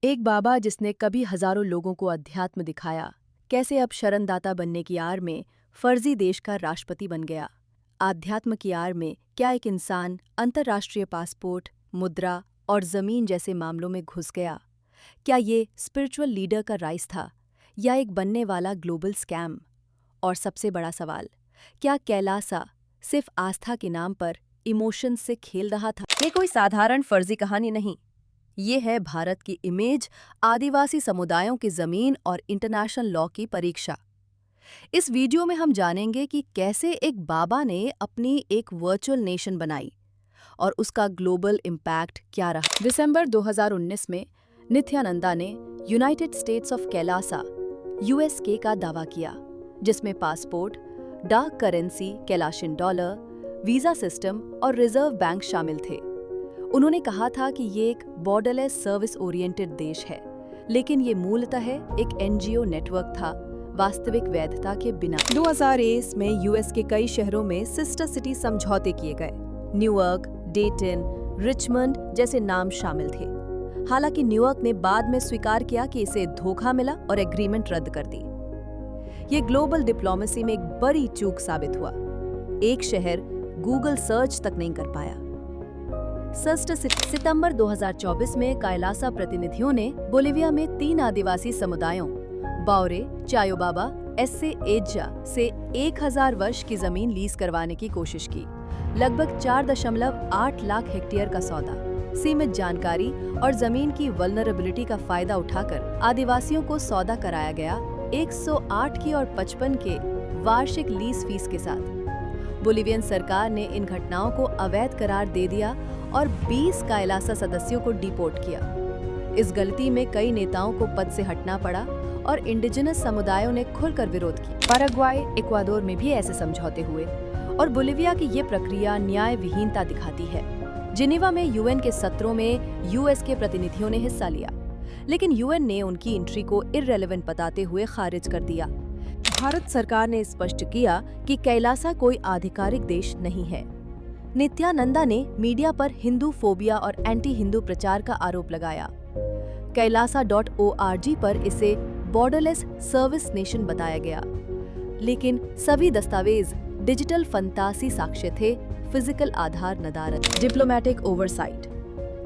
एक बाबा जिसने कभी हजारों लोगों को अध्यात्म दिखाया, कैसे अब शरणदाता बनने की आड़ में फर्जी देश का राष्ट्रपति बन गया। आध्यात्म की आड़ में क्या एक इंसान अंतर्राष्ट्रीय पासपोर्ट, मुद्रा और जमीन जैसे मामलों में घुस गया? क्या ये स्पिरिचुअल लीडर का राइज था या एक बनने वाला ग्लोबल स्कैम? और सबसे बड़ा सवाल, क्या कैलासा सिर्फ आस्था के नाम पर इमोशन से खेल रहा था? ये कोई साधारण फर्जी कहानी नहीं, ये है भारत की इमेज, आदिवासी समुदायों की जमीन और इंटरनेशनल लॉ की परीक्षा। इस वीडियो में हम जानेंगे कि कैसे एक बाबा ने अपनी एक वर्चुअल नेशन बनाई और उसका ग्लोबल इम्पैक्ट क्या रहा। दिसंबर 2019 में नित्यानंदा ने यूनाइटेड स्टेट्स ऑफ कैलासा (यूएसके) का दावा किया, जिसमें passport, dark currency Kailashian dollar, visa system और रिजर्व बैंक शामिल थे। उन्होंने कहा था कि ये एक बॉर्डरलेस सर्विस ओरिएंटेड देश है, लेकिन ये मूलतः एक एनजीओ नेटवर्क था, वास्तविक वैधता के बिना। 2023 में यूएस के कई शहरों में सिस्टर सिटी समझौते किए गए। न्यूयॉर्क, डेटन, रिचमंड जैसे नाम शामिल थे। हालांकि न्यूयॉर्क ने बाद में स्वीकार किया कि इसे धोखा मिला और एग्रीमेंट रद्द कर दी। ये ग्लोबल डिप्लोमेसी में एक बड़ी चूक साबित हुआ। एक शहर गूगल सर्च तक नहीं कर पाया। सितंबर 2024 में कैलासा प्रतिनिधियों ने बोलिविया में 3 आदिवासी समुदायों बाओरे, चायोबाबा, एस्से एज्जा से 1000 वर्ष की जमीन लीज करवाने की कोशिश की। लगभग 4.8 लाख हेक्टेयर का सौदा, सीमित जानकारी और जमीन की वल्नरेबिलिटी का फायदा उठाकर आदिवासियों को सौदा कराया गया 108 की और 55 के वार्षिक लीज फीस के साथ। बोलिवियन सरकार ने इन घटनाओं को अवैध करार दे दिया और 20 कैलासा सदस्यों को डिपोर्ट किया। इस गलती में कई नेताओं को पद से हटना पड़ा और इंडिजिनस समुदायों ने खुलकर विरोध किया। पैराग्वाय, इक्वाडोर में भी ऐसे समझौते हुए और बोलिविया की ये प्रक्रिया न्याय विहीनता दिखाती है। जिनेवा में यूएन के सत्रों में यूएस के प्रतिनिधियों ने हिस्सा लिया, लेकिन यूएन ने उनकी एंट्री को इररेलेवेंट बताते हुए खारिज कर दिया। भारत सरकार ने स्पष्ट किया कि कैलासा कोई आधिकारिक देश नहीं है। नित्यानंदा ने मीडिया पर हिंदू फोबिया और एंटी हिंदू प्रचार का आरोप लगाया। कैलासा.org पर इसे बॉर्डरलेस सर्विस नेशन बताया गया, लेकिन सभी दस्तावेज डिजिटल फंतासी साक्ष्य थे, फिजिकल आधार नदारत। डिप्लोमेटिक ओवरसाइट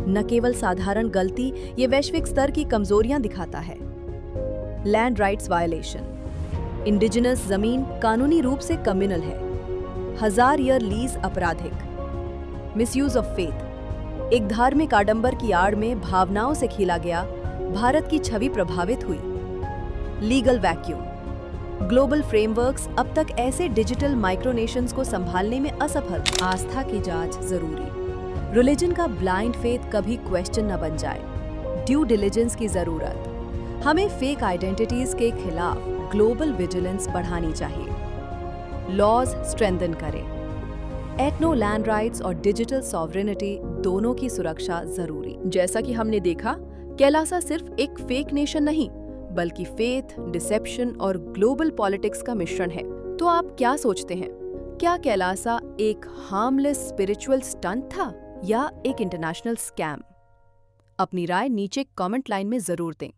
न केवल साधारण गलती, ये वैश्विक स्तर की कमजोरियां दिखाता है। लैंड राइट्स वायलेशन, इंडिजिनस जमीन कानूनी रूप से कम्युनल है। 1000 ईयर लीज अपराधिक। मिसयूज ऑफ फेथ, एक धार्मिक आडंबर की आड़ में भावनाओं से खेला गया, भारत की छवि प्रभावित हुई। लीगल वैक्यूम, ग्लोबल फ्रेमवर्क्स अब तक ऐसे डिजिटल माइक्रोनेशंस को संभालने में असफल। आस्था की जांच जरूरी, रिलीजन का ब्लाइंड फेथ कभी क्वेश्चन न बन जाए। ड्यू डिलिजेंस की जरूरत, हमें फेक आइडेंटिटीज के खिलाफ ग्लोबल विजिलेंस बढ़ानी चाहिए। लॉज स्ट्रेंथन करें। एथनो लैंड राइट्स और डिजिटल सॉवरेनिटी दोनों की सुरक्षा जरूरी। जैसा कि हमने देखा, कैलासा सिर्फ एक फेक नेशन नहीं, बल्कि फेथ, डिसेप्शन और ग्लोबल पॉलिटिक्स का मिश्रण है। तो आप क्या सोचते हैं? क्या कैलासा एक हार्मलेस स्पिरिचुअल स्टंट था या एक इंटरनेशनल स्कैम? अपनी राय नीचे कमेंट लाइन में जरूर दें।